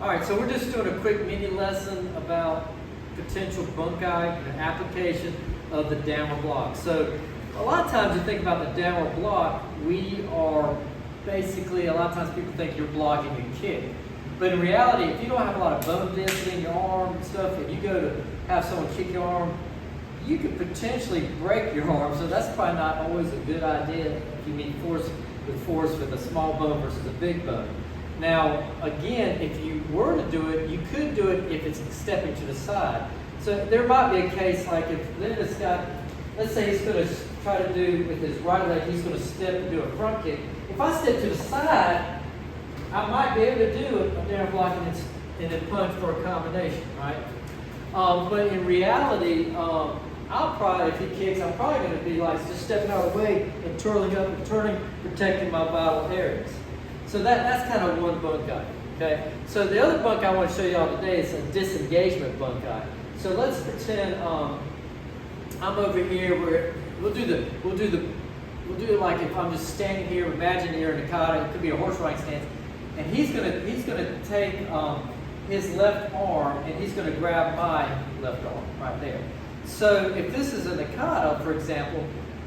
All right, so we're just doing a quick mini lesson about potential bunkai and application of the downward block. So a lot of times you think about the downward block, we are basically, a lot of times people think you're blocking a kick. But in reality, if you don't have a lot of bone density in your arm and stuff, and you go to have someone kick your arm, you could potentially break your arm. So that's probably not always a good idea if you meet force with a small bone versus a big bone. Now, again, if you were to do it, you could do it if it's stepping to the side. So there might be a case like if Linda's got, let's say he's going to try to do with his right leg, he's going to step and do a front kick. If I step to the side, I might be able to do a down block and then punch for a combination, right? But in reality, I'll probably, if he kicks, I'm probably going to be like just stepping out of the way and twirling up and turning, protecting my vital areas. So that's kind of one bunkai, okay? So the other bunkai I want to show you all today is a disengagement bunkai. So let's pretend I'm over here where we'll do it like if I'm just standing here, imagine you're in a kata, it could be a horse riding stance, and he's gonna take his left arm and he's gonna grab my left arm right there. So if this is in a kata, for example,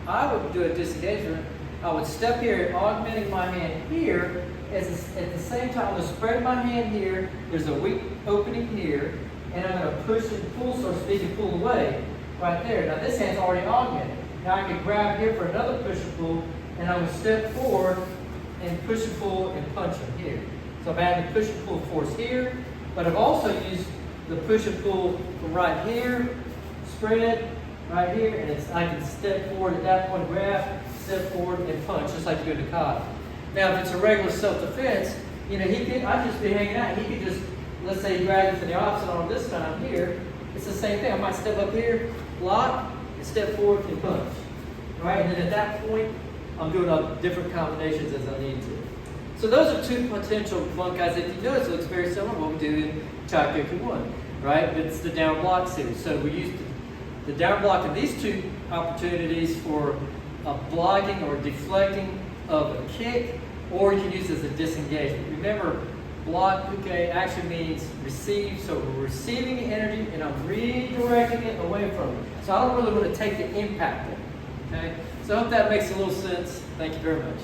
I would do a disengagement. I would step here, augmenting my hand here. At the same time, I'm going to spread my hand here. There's a weak opening here, and I'm going to push and pull, so to speak, and pull away right there. Now this hand's already augmented. Now I can grab here for another push and pull, and I'm going to step forward and push and pull and punch him here. So I'm adding the push and pull force here, but I've also used the push and pull from right here, spread right here, and I can step forward at that point, grab, step forward, and punch, just like you do in the kata. Now, if it's a regular self-defense, I'd just be hanging out. He could just, let's say he grabs with the opposite arm this time here. It's the same thing. I might step up here, block, and step forward and punch. Right? And then at that point, I'm doing different combinations as I need to. So those are two potential bunkais. If you notice, it looks very similar to what we do in Takyoka I, right? But it's the down block series. So we use the down block in these two opportunities for blocking or deflecting of a kick, or you can use it as a disengagement. Remember, block Bunkai actually means receive, so we're receiving the energy and I'm redirecting it away from it. So I don't really want to take the impact of it, okay? So I hope that makes a little sense. Thank you very much.